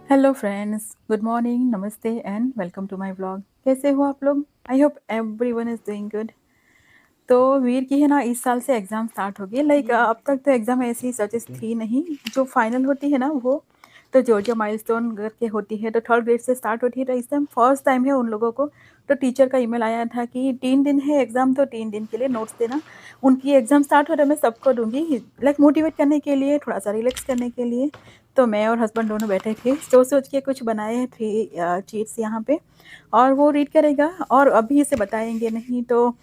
Hello friends, good morning, नमस्ते and welcome to my vlog. कैसे हो आप लोग? I hope everyone is doing good. तो वीर की है ना इस साल से एग्ज़ाम स्टार्ट हो गई। अब तक तो एग्ज़ाम ऐसी सचेस थी नहीं। जो फाइनल होती है ना वो तो जॉर्जिया माइलस्टोन करके होती है, तो थर्ड ग्रेड से स्टार्ट होती है। तो इस टाइम फर्स्ट टाइम है उन लोगों को। तो टीचर का ईमेल आया था कि 3 दिन है एग्ज़ाम, तो 3 दिन के लिए नोट्स देना। उनकी एग्ज़ाम स्टार्ट हो रहा है, मैं सबको दूंगी लाइक मोटिवेट करने के लिए, थोड़ा सा रिलैक्स करने के लिए। तो मैं और हस्बैंड दोनों बैठे थे, सोच सोच के कुछ बनाए हैं 3 चीट्स यहाँ पे। और वो रीड करेगा और अभी इसे बताएंगे नहीं तो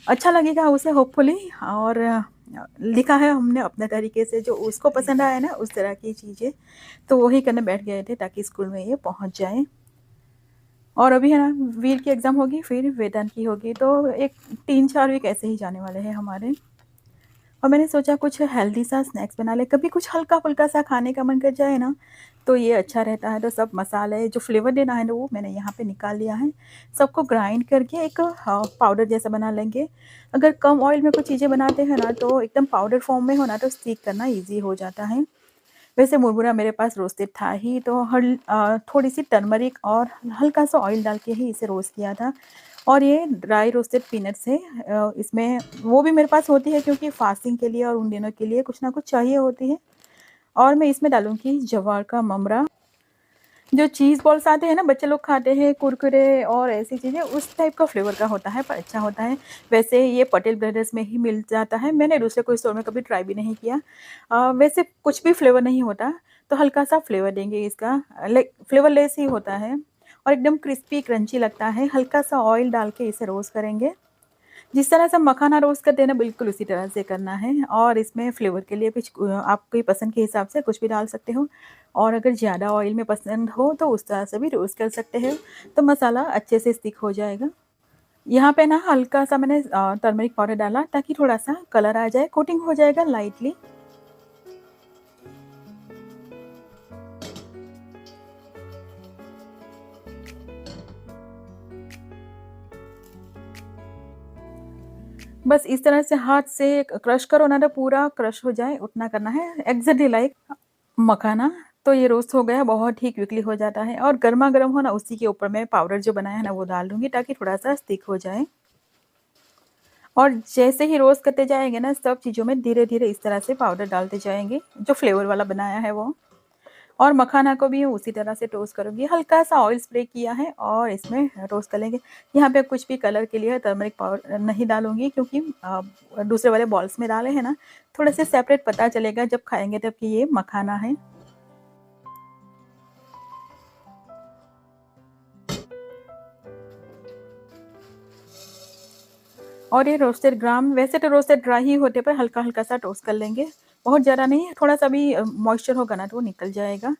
अच्छा लगेगा उसे होपफुली। और लिखा है हमने अपने तरीके से, जो उसको पसंद आया ना उस तरह की चीज़ें, तो वही करने बैठ गए थे ताकि स्कूल में ये पहुंच जाए। और अभी है ना वीर की एग्ज़ाम होगी, फिर वेदांत की होगी, तो एक 3-4 वीक ऐसे ही जाने वाले हैं हमारे। और मैंने सोचा कुछ हेल्दी सा स्नैक्स बना ले, कभी कुछ हल्का-फुल्का सा खाने का मन कर जाए ना, तो ये अच्छा रहता है। तो सब मसाले जो फ्लेवर देना है ना वो मैंने यहाँ पे निकाल लिया है। सबको ग्राइंड करके एक पाउडर जैसा बना लेंगे। अगर कम ऑयल में कुछ चीज़ें बनाते हैं ना तो एकदम पाउडर फॉर्म में हो ना तो स्टिक करना ईज़ी हो जाता है। वैसे मुरमुरा मेरे पास रोस्टेड था ही, तो थोड़ी-सी टर्मरिक और हल्का-सा ऑयल डाल के ही इसे रोस्ट किया था। और ये ड्राई रोस्टेड पीनट्स है। इसमें वो भी मेरे पास होती है क्योंकि फास्टिंग के लिए और उन दिनों के लिए कुछ ना कुछ चाहिए होती है। और मैं इसमें डालूँगी ज्वार का ममरा। जो चीज़ बॉल्स आते हैं ना बच्चे लोग खाते हैं, कुरकुरे और ऐसी चीज़ें, उस टाइप का फ्लेवर का होता है पर अच्छा होता है। वैसे ये पटेल ब्रदर्स में ही मिल जाता है, मैंने दूसरे कोई स्टोर में कभी ट्राई भी नहीं किया। वैसे कुछ भी फ्लेवर नहीं होता, तो हल्का-सा फ्लेवर देंगे इसका, लाइक फ्लेवरलेस ही होता है और एकदम क्रिस्पी क्रंची लगता है। हल्का-सा ऑयल डाल के इसे रोस्ट करेंगे। जिस तरह से हम मखाना रोस्ट करते हैं ना बिल्कुल उसी तरह से करना है। और इसमें फ्लेवर के लिए कुछ आपकी पसंद के हिसाब से कुछ भी डाल सकते हो। और अगर ज़्यादा ऑयल में पसंद हो तो उस तरह से भी रोस्ट कर सकते हैं, तो मसाला अच्छे से स्टिक हो जाएगा। यहाँ पे ना हल्का सा मैंने टर्मरिक पाउडर डाला ताकि थोड़ा सा कलर आ जाए, कोटिंग हो जाएगा लाइटली। बस इस तरह से हाथ से क्रश करो ना तो पूरा क्रश हो जाए, उतना करना है एग्जैक्टली लाइक मखाना। तो ये रोस्ट हो गया, बहुत ही क्विकली हो जाता है। और गर्मा-गर्म हो ना उसी के ऊपर मैं पाउडर जो बनाया है ना वो डाल दूँगी ताकि थोड़ा-सा स्टिक हो जाए। और जैसे ही रोस्ट करते जाएँगे ना सब चीज़ों में धीरे-धीरे इस तरह से पाउडर डालते जाएँगे, जो फ्लेवर वाला बनाया है वो। और मखाना को भी उसी तरह से टोस्ट करूँगी। हल्का-सा ऑयल स्प्रे किया है और इसमें रोस्ट कर लेंगे। यहाँ पे कुछ भी कलर के लिए टर्मरिक पाउडर नहीं डालूँगी क्योंकि दूसरे वाले बॉल्स में डाले हैं ना, थोड़े से सेपरेट पता चलेगा जब खाएँगे तब कि ये मखाना है। और ये रोस्टेड ग्राम वैसे तो रोस्टेड ड्राई ही होते पर हल्का-हल्का सा टोस्ट कर लेंगे। बहुत ज़्यादा नहीं, थोड़ा-सा भी मॉइस्चर होगा ना तो वो निकल जाएगा।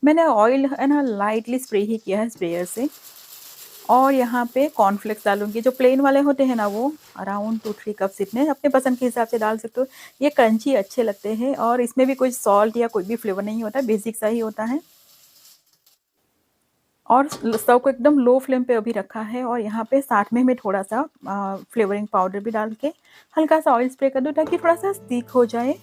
मैंने ऑयल है ना लाइटली स्प्रे ही किया है स्प्रेयर से। और यहाँ पे कॉर्नफ्लेक्स डालूँगी, जो प्लेन वाले होते हैं ना वो अराउंड 2-3 कप्स इतने, अपने पसंद के हिसाब से डाल सकते हो। ये क्रंची अच्छे लगते हैं और इसमें भी कोई सॉल्ट या कोई भी फ्लेवर नहीं होता, बेसिक सा ही होता है। और स्टव को एकदम लो फ्लेम पे अभी रखा है और यहाँ पे साथ में मैं थोड़ा-सा फ्लेवरिंग पाउडर भी डाल के हल्का-सा ऑयल स्प्रे कर दूँ ताकि थोड़ा-सा स्टिक हो जाए।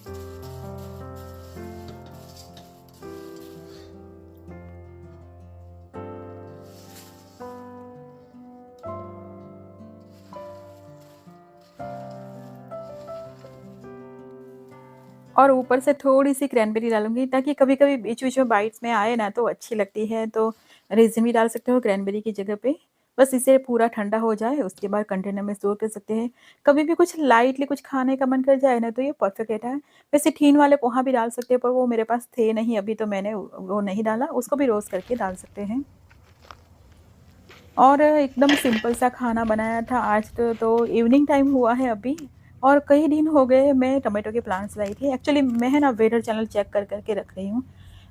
और ऊपर से थोड़ी-सी क्रैनबेरी डालूँगी ताकि कभी-कभी बीच-बीच में बाइट्स में आए ना तो अच्छी लगती है, तो रेज़िन भी डाल सकते हो क्रैनबेरी की जगह पे। बस इसे पूरा ठंडा हो जाए उसके बाद कंटेनर में स्टोर कर सकते हैं। कभी भी कुछ लाइटली कुछ खाने का मन कर जाए ना तो ये परफेक्ट रहता है। वैसे ठीन वाले पोहा भी डाल सकते हैं पर वो मेरे पास थे नहीं अभी, तो मैंने वो नहीं डाला, उसको भी रोस्ट करके डाल सकते हैं। और एकदम सिंपल सा खाना बनाया था आज तो इवनिंग टाइम हुआ है अभी। और कई दिन हो गए मैं टोमेटो के प्लांट्स लाई थी। एक्चुअली मैं है ना वेदर चैनल चेक कर कर के रख रही हूँ।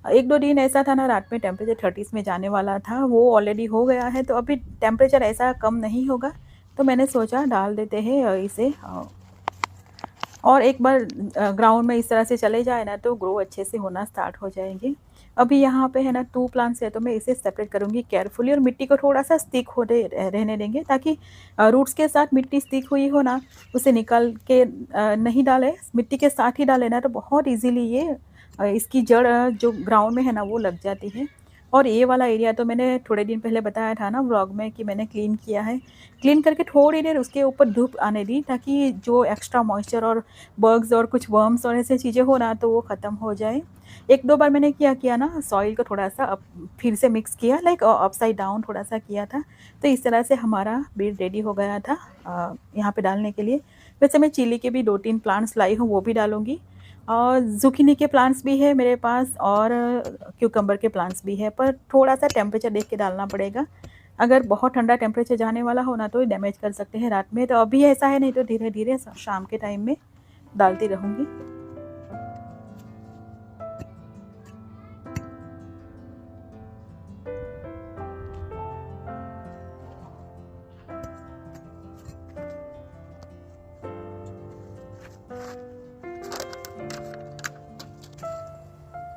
1-2 दिन ऐसा था ना रात में टेम्परेचर 30s में जाने वाला था, वो ऑलरेडी हो गया है, तो अभी टेम्परेचर ऐसा कम नहीं होगा। तो मैंने सोचा डाल देते हैं इसे। और एक बार ग्राउंड में इस तरह से चले जाए ना तो ग्रो अच्छे से होना स्टार्ट हो जाएँगे। अभी यहाँ पे है ना 2 प्लांट्स है तो मैं इसे सेपरेट करूँगी केयरफुली और मिट्टी को थोड़ा-सा स्टिक होने रहने देंगे ताकि रूट्स के साथ मिट्टी स्टिक हुई हो ना, उसे निकाल के नहीं डालें, मिट्टी के साथ ही डालें ना तो बहुत ईज़िली ये इसकी जड़ जो ग्राउंड में है ना वो लग जाती है। और ये वाला एरिया तो मैंने थोड़े दिन पहले बताया था ना व्लॉग में कि मैंने क्लीन किया है। क्लीन करके थोड़ी देर उसके ऊपर धूप आने दी ताकि जो एक्स्ट्रा मॉइस्चर और बग्स और कुछ वर्म्स और ऐसी चीज़ें हो ना तो वो ख़त्म हो जाए। 1-2 बार मैंने क्या किया ना सॉइल को थोड़ा-सा फिर से मिक्स किया लाइक अपसाइड डाउन थोड़ा-सा किया था। तो इस तरह से हमारा बेड रेडी हो गया था यहाँ पे डालने के लिए। वैसे मैं चिली के भी 2-3 प्लांट्स लाई हूँ वो भी डालूँगी। और ज़ुकीनी के प्लांट्स भी है मेरे पास और क्यूकम्बर के प्लांट्स भी है, पर थोड़ा-सा टेम्परेचर देख के डालना पड़ेगा। अगर बहुत ठंडा टेम्परेचर जाने वाला हो ना तो डैमेज कर सकते हैं रात में, तो अभी ऐसा है नहीं तो धीरे-धीरे शाम के टाइम में डालती रहूँगी।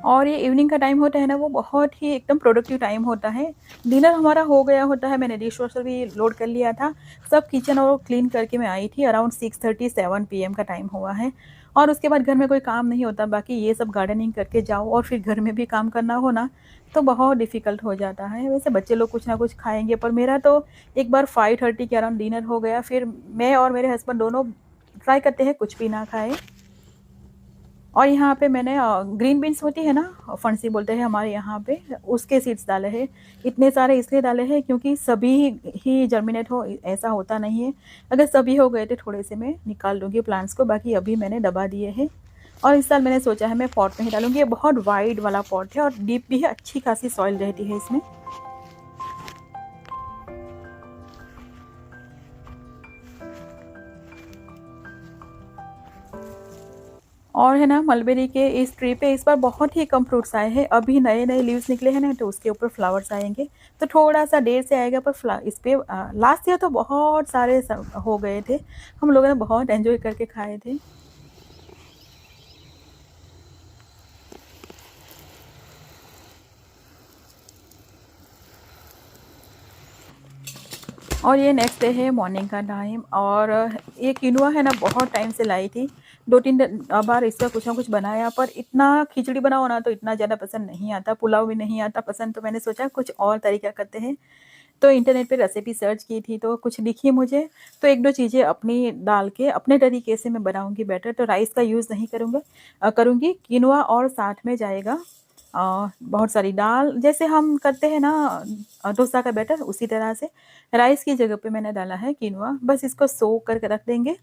और ये इवनिंग का टाइम होता है ना वो बहुत ही एकदम प्रोडक्टिव टाइम होता है। डिनर हमारा हो गया होता है, मैंने डिश वॉशर भी लोड कर लिया था। सब किचन और क्लीन करके मैं आई थी, अराउंड 6:37 पीएम का टाइम हुआ है। और उसके बाद घर में कोई काम नहीं होता, बाकी ये सब गार्डनिंग करके जाओ और फिर घर में भी काम करना हो ना, तो बहुत डिफ़िकल्ट हो जाता है। वैसे बच्चे लोग कुछ ना कुछ खाएँगे, पर मेरा तो एक बार 5:30 के अराउंड डिनर हो गया, फिर मैं और मेरे हस्बैंड दोनों ट्राई करते हैं कुछ भी ना खाएँ। और यहाँ पे मैंने ग्रीन बीन्स होती है ना, फणसी बोलते हैं हमारे यहाँ पे, उसके सीड्स डाले हैं। इतने सारे इसलिए डाले हैं क्योंकि सभी ही जर्मिनेट हो ऐसा होता नहीं है। अगर सभी हो गए तो थोड़े से मैं निकाल लूँगी प्लांट्स को, बाकी अभी मैंने दबा दिए हैं। और इस साल मैंने सोचा है मैं पॉट में ही डालूँगी। ये बहुत वाइड वाला पॉट है और डीप भी है, अच्छी खासी सॉइल रहती है इसमें। और है ना मलबेरी के इस ट्री पे इस बार बहुत ही कम फ्रूट्स आए हैं। अभी नए-नए लीव्स निकले हैं ना तो उसके ऊपर फ्लावर्स आएँगे। तो थोड़ा-सा देर से आएगा पर इस पे लास्ट ईयर तो बहुत सारे हो गए थे। हम लोगों ने बहुत एन्जॉय करके खाए थे। और ये नेक्स्ट डे है मॉर्निंग का टाइम और ये किनुआ है ना बहुत टाइम से लाई थी। 2-3 बार इसका कुछ ना कुछ बनाया, पर इतना खिचड़ी बनाओ ना तो इतना ज़्यादा पसंद नहीं आता, पुलाव भी नहीं आता पसंद, तो मैंने सोचा कुछ और तरीका करते हैं। तो इंटरनेट पे रेसिपी सर्च की थी तो कुछ दिखी मुझे, तो 1-2 चीज़ें अपनी डाल के अपने तरीके से मैं बनाऊँगी बेटर। तो राइस का यूज़ नहीं करूँगी, किनुआ और साथ में जाएगा बहुत सारी दाल, जैसे हम करते हैं ना डोसा का बैटर, उसी तरह से राइस की जगह पे मैंने डाला है किनुआ। बस इसको सोक करके रख देंगे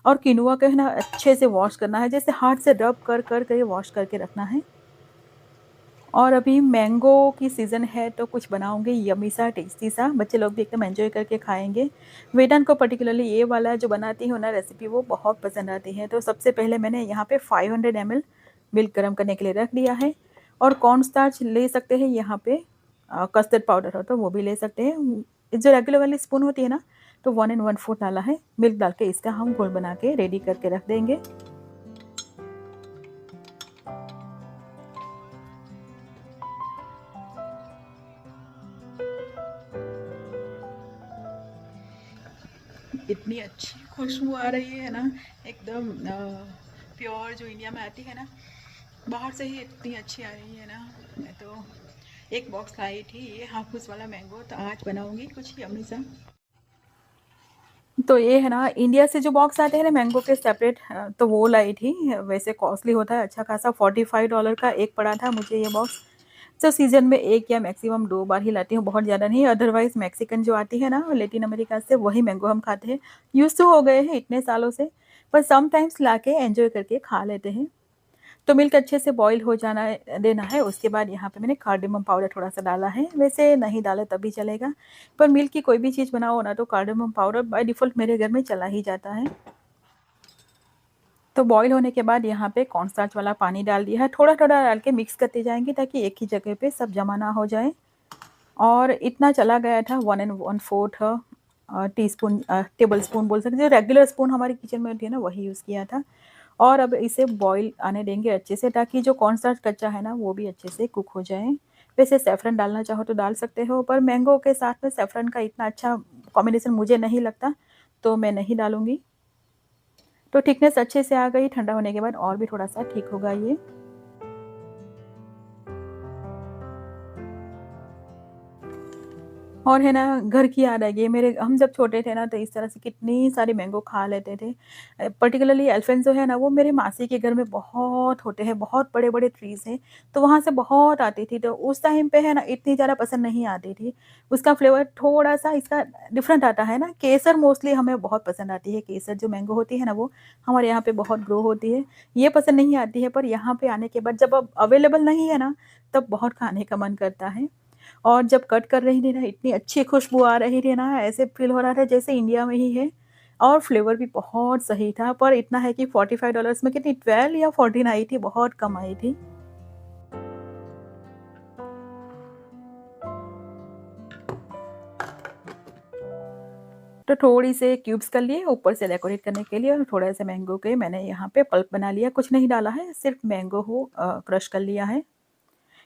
और किनुआ को है ना अच्छे से वॉश करना है, जैसे हाथ से रब कर के वॉश करके रखना है। और अभी मैंगो की सीज़न है तो कुछ बनाऊँगी यम्मी सा, टेस्टी सा, बच्चे लोग भी एकदम एन्जॉय करके खाएँगे। वेदांत को पर्टिकुलरली ये वाला जो बनाती हूँ ना रेसिपी वो बहुत पसंद आती है। तो सबसे पहले मैंने यहाँ पे 500 ml मिल्क गरम करने के लिए रख दिया है और कॉर्न स्टार्च ले सकते हैं यहाँ पे, कस्टर्ड पाउडर हो तो वो भी ले सकते हैं। जो रेगुलर वाली स्पून होती है ना, तो 1 and 1/4 डाला है, मिल्क डाल के इसका हम घोल बना के रेडी करके रख देंगे। इतनी अच्छी खुशबू आ रही है ना, एकदम प्योर जो इंडिया में आती है ना, बाहर से ही इतनी अच्छी आ रही है ना। मैं तो एक बॉक्स लाई थी ये हाफूस वाला मैंगो, तो आज बनाऊंगी कुछ यम्मी सा। तो ये है ना इंडिया से जो बॉक्स आते हैं ना मैंगो के सेपरेट, तो वो लाई थी। वैसे कॉस्टली होता है अच्छा खासा, $45 का एक पड़ा था मुझे ये बॉक्स। तो सीज़न में 1 या मैक्सिमम 2 बार ही लाती हूँ, बहुत ज़्यादा नहीं। अदरवाइज़ मैक्सिकन जो आती है ना लैटिन अमेरिका से, वही मैंगो हम खाते हैं। यूज़्ड टू हो गए हैं इतने सालों से, पर समटाइम्स लाके एन्जॉय करके खा लेते हैं। तो मिल्क अच्छे से बॉयल हो जाना देना है। उसके बाद यहाँ पे मैंने कार्डेमम पाउडर थोड़ा-सा डाला है, वैसे नहीं डाले तब भी चलेगा। पर मिल्क की कोई भी चीज़ बनाओ ना तो कार्डेमम पाउडर बाय डिफ़ॉल्ट मेरे घर में चला ही जाता है। तो बॉयल होने के बाद यहाँ पे कॉर्नस्टार्च वाला पानी डाल दिया है, थोड़ा-थोड़ा डाल के मिक्स करते जाएँगे ताकि एक ही जगह पे सब जमा ना हो जाए। और इतना चला गया था 1 and 1/4 टीस्पून, टेबलस्पून बोल सकते हैं, जो रेगुलर स्पून हमारे किचन में होती है ना वही यूज़ किया था। और अब इसे बॉयल आने देंगे अच्छे से ताकि जो कॉर्नस्टार्च कच्चा है ना वो भी अच्छे से कुक हो जाए। वैसे सैफ़रन डालना चाहो तो डाल सकते हो, पर मैंगो के साथ में सैफ़रन का इतना अच्छा कॉम्बिनेशन मुझे नहीं लगता, तो मैं नहीं डालूँगी। तो थिकनेस अच्छे से आ गई, ठंडा होने के बाद और भी थोड़ा-सा ठीक होगा ये। और है ना, घर की याद आ गई मेरे। हम जब छोटे थे ना तो इस तरह से कितनी सारी मैंगो खा लेते थे। पर्टिकुलरली अल्फेंसो है ना, वो मेरे मासी के घर में बहुत होते हैं, बहुत बड़े-बड़े ट्रीज़ हैं, तो वहाँ से बहुत आती थी। तो उस टाइम पे है ना इतनी ज़्यादा पसंद नहीं आती थी। उसका फ्लेवर थोड़ा-सा इसका डिफरेंट आता है ना। केसर मोस्टली हमें बहुत पसंद आती है, केसर जो मैंगो होती है ना वो हमारे यहाँ पे बहुत ग्रो होती है। ये पसंद नहीं आती है, पर यहाँ पे आने के बाद जब अब अवेलेबल नहीं है ना, तब बहुत खाने का मन करता है। और जब कट कर रही थी ना, इतनी अच्छी खुशबू आ रही थी ना, ऐसे फ़ील हो रहा था जैसे इंडिया में ही है। और फ्लेवर भी बहुत सही था, पर इतना है कि $45 में कितनी 12 या 14 आई थी, बहुत कम आई थी। तो थोड़ी से क्यूब्स कर लिए ऊपर से डेकोरेट करने के लिए, और थोड़ा सा मैंगो के मैंने यहाँ पे पल्प बना लिया, कुछ नहीं डाला है, सिर्फ मैंगो को क्रश कर लिया है।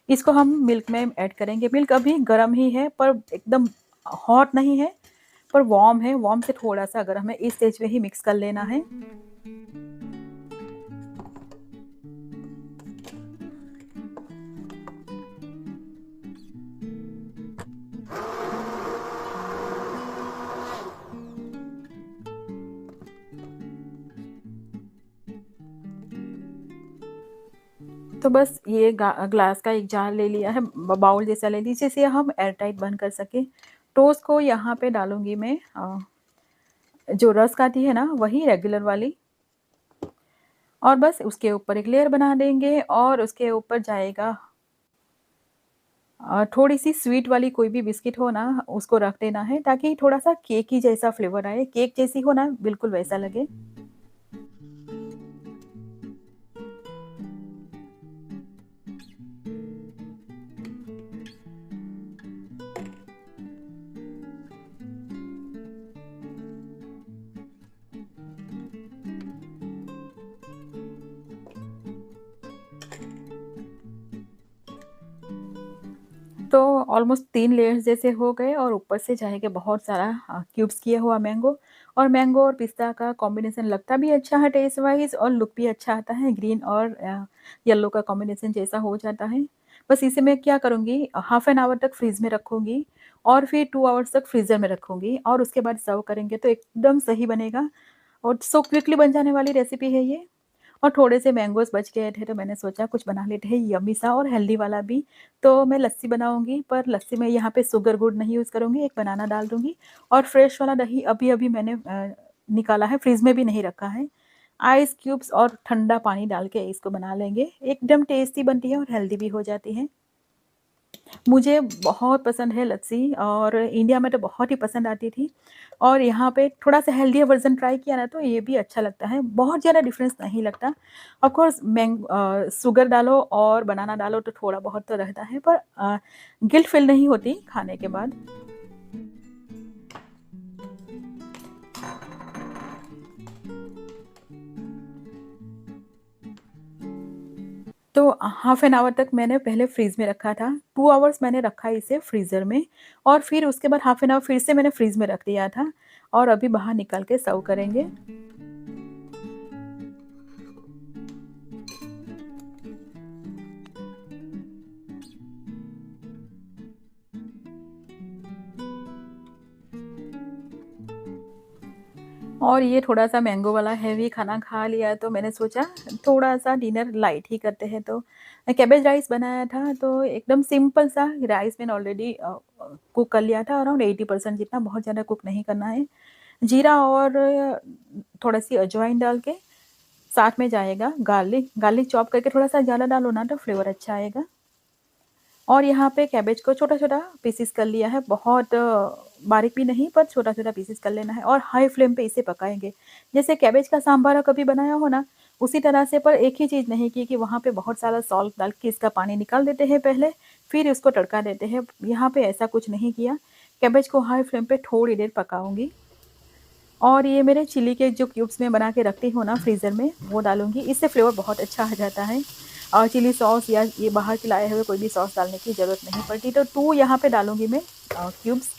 इसको हम मिल्क में ऐड करेंगे। मिल्क अभी गरम ही है, पर एकदम हॉट नहीं है, पर वार्म है। वार्म से थोड़ा-सा गरम है, इस स्टेज पे ही मिक्स कर लेना है। तो बस ये ग्लास का एक जार ले लिया है, बाउल जैसा ले लीजिए, जिसे हम एयर टाइट बंद कर सकें। टोस्ट को यहाँ पे डालूँगी मैं, जो रस्क आती है ना वही रेगुलर वाली, और बस उसके ऊपर एक लेयर बना देंगे, और उसके ऊपर जाएगा थोड़ी-सी स्वीट वाली कोई भी बिस्किट हो ना, उसको रख देना है, ताकि थोड़ा-सा केकी जैसा फ्लेवर आए, केक जैसी हो ना बिल्कुल वैसा लगे। तो ऑलमोस्ट 3 लेयर्स जैसे हो गए, और ऊपर से जाएगा बहुत सारा क्यूब्स किया हुआ मैंगो। और मैंगो और पिस्ता का कॉम्बिनेशन लगता भी अच्छा है टेस्ट वाइज़, और लुक भी अच्छा आता है, ग्रीन और येलो का कॉम्बिनेशन जैसा हो जाता है। बस इसे मैं क्या करूँगी, हाफ एन आवर तक फ्रिज में रखूँगी, और फिर 2 आवर्स तक फ्रीज़र में रखूँगी, और उसके बाद सर्व करेंगे तो एकदम सही बनेगा, और सो क्विकली बन जाने वाली रेसिपी है ये। और थोड़े से मैंगोज़ बच गए थे, तो मैंने सोचा कुछ बना लेते हैं यम्मी सा और हेल्दी वाला भी। तो मैं लस्सी बनाऊँगी, पर लस्सी में यहाँ पे शुगर गुड नहीं यूज़ करूँगी, एक बनाना डाल दूँगी, और फ्रेश वाला दही अभी-अभी मैंने निकाला है, फ्रिज में भी नहीं रखा है। आइस क्यूब्स और ठंडा पानी डाल के इसको बना लेंगे, एकदम टेस्टी बनती है और हेल्दी भी हो जाती है। मुझे बहुत पसंद है लस्सी, और इंडिया में तो बहुत ही पसंद आती थी, और यहाँ पे थोड़ा-सा हेल्दियर वर्ज़न ट्राई किया ना, तो ये भी अच्छा लगता है, बहुत ज़्यादा डिफ़रेंस नहीं लगता। ऑफ़ कोर्स शुगर डालो और बनाना डालो तो थोड़ा बहुत तो रहता है, पर गिल्ट फ़ील नहीं होती खाने के बाद। तो हाफ़ एन आवर तक मैंने पहले फ्रीज़ में रखा था, 2 आवर्स मैंने रखा इसे फ्रीज़र में, और फिर उसके बाद हाफ़ एन आवर फिर से मैंने फ्रीज़ में रख दिया था, और अभी बाहर निकाल के सर्व करेंगे। और ये थोड़ा-सा मैंगो वाला हेवी खाना खा लिया, तो मैंने सोचा थोड़ा-सा डिनर लाइट ही करते हैं, तो कैबेज राइस बनाया था, तो एकदम सिंपल सा राइस मैंने ऑलरेडी कुक कर लिया था, अराउंड 80% जितना, बहुत ज़्यादा कुक नहीं करना है। जीरा और थोड़ी-सी अजवाइन डाल के, साथ में जाएगा गार्लिक, गार्लिक चॉप करके थोड़ा-सा ज़्यादा डालो ना तो फ्लेवर अच्छा आएगा। और यहाँ पे कैबेज को छोटा-छोटा पीसेस कर लिया है, बहुत बारीक भी नहीं, पर छोटा-छोटा पीसेस कर लेना है, और हाई फ्लेम पे इसे पकाएँगे। जैसे कैबेज का सांभर कभी बनाया हो ना, उसी तरह से, पर एक ही चीज़ नहीं की कि वहाँ पे बहुत सारा सॉल्ट डाल के इसका पानी निकाल देते हैं पहले, फिर इसको तड़का देते हैं। यहाँ पे ऐसा कुछ नहीं किया। कैबेज को हाई फ्लेम पे थोड़ी देर पकाऊँगी, और ये मेरे चिली के जो क्यूब्स मैं बना के रखती हूँ ना फ्रीज़र में, वो डालूँगी, इससे फ्लेवर बहुत अच्छा आ जाता है। और चिली सॉस या ये बाहर के लाए हुए कोई भी सॉस डालने की ज़रूरत नहीं पड़ती, तो 2 यहाँ पे डालूँगी मैं क्यूब्स,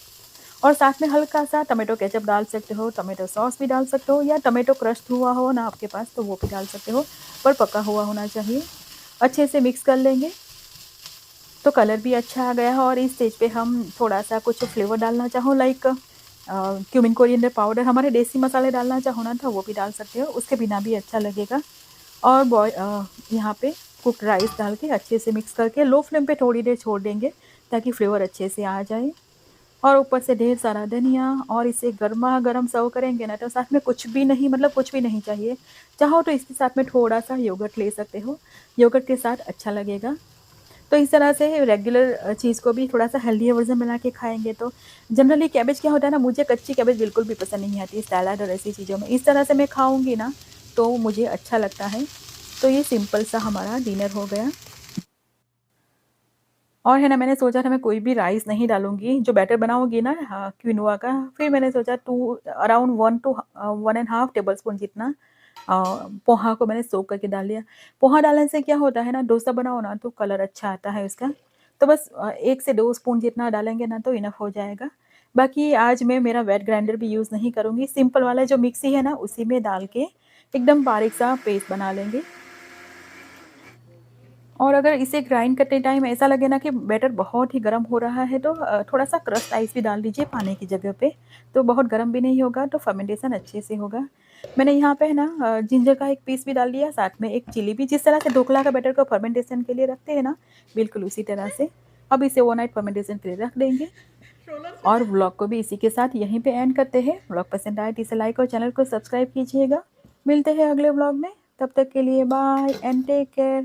और साथ में हल्का-सा टोमेटो केचअप डाल सकते हो, टोमेटो सॉस भी डाल सकते हो, या टोमेटो क्रश्ड हुआ हो ना आपके पास तो वो भी डाल सकते हो, पर पका हुआ होना चाहिए। अच्छे से मिक्स कर लेंगे। तो कलर भी अच्छा आ गया है। और इस स्टेज पे हम थोड़ा सा कुछ फ्लेवर डालना चाहो, लाइक क्यूमिन कोरिएंडर पाउडर, हमारे देसी मसाले डालना चाहो ना तो वो भी डाल सकते हो, उसके बिना भी अच्छा लगेगा। और यहाँ पे कुक्ड राइस डाल के अच्छे से मिक्स करके लो फ्लेम पे थोड़ी देर छोड़ देंगे ताकि फ्लेवर अच्छे से आ जाए। और ऊपर से ढेर सारा धनिया, और इसे गर्मा गर्म सर्व करेंगे ना तो साथ में कुछ भी नहीं, मतलब कुछ भी नहीं चाहिए। चाहो तो इसके साथ में थोड़ा सा योगर्ट ले सकते हो, योगर्ट के साथ अच्छा लगेगा। तो इस तरह से रेगुलर चीज़ को भी थोड़ा सा हेल्दी वर्जन बना के खाएंगे। तो जनरली कैबेज क्या होता है ना, मुझे कच्ची कैबेज बिल्कुल भी पसंद नहीं आती सैलाड और ऐसी चीज़ों में। इस तरह से मैं खाऊंगी ना तो मुझे अच्छा लगता है। तो ये सिंपल सा हमारा डिनर हो गया। और है ना, मैंने सोचा था मैं कोई भी राइस नहीं डालूंगी, जो बैटर बनाऊंगी ना क्विनोआ का, फिर मैंने सोचा अराउंड 1 to 1.5 टेबल स्पून जितना पोहा को मैंने सोक करके डाल लिया। पोहा डालने से क्या होता है ना, डोसा बनाओ ना तो कलर अच्छा आता है उसका। तो बस 1 से 2 स्पून जितना डालेंगे ना तो इनफ हो जाएगा। बाकी आज मैं मेरा वेट ग्राइंडर भी यूज़ नहीं करूँगी, सिंपल वाला जो मिक्सी है ना उसी में डाल के एकदम बारीक सा पेस्ट बना लेंगे। और अगर इसे ग्राइंड करते टाइम ऐसा लगे ना कि बैटर बहुत ही गर्म हो रहा है तो थोड़ा सा क्रस्ट आइस भी डाल दीजिए पानी की जगह पे, तो बहुत गर्म भी नहीं होगा, तो फर्मेंटेशन अच्छे से होगा। मैंने यहाँ पे है ना जिंजर का एक पीस भी डाल दिया, साथ में एक चिली भी, जिस तरह से ढोकला का बैटर को फर्मेंटेशन के लिए रखते हैं ना, बिल्कुल उसी तरह से। अब इसे ओवरनाइट फर्मेंटेशन के लिए रख देंगे। और व्लॉग को भी इसी के साथ यहीं पे एंड करते हैं। व्लॉग पसंद आए तो इसे लाइक और चैनल को सब्सक्राइब कीजिएगा। मिलते हैं अगले व्लॉग में, तब तक के लिए बाय एंड टेक केयर।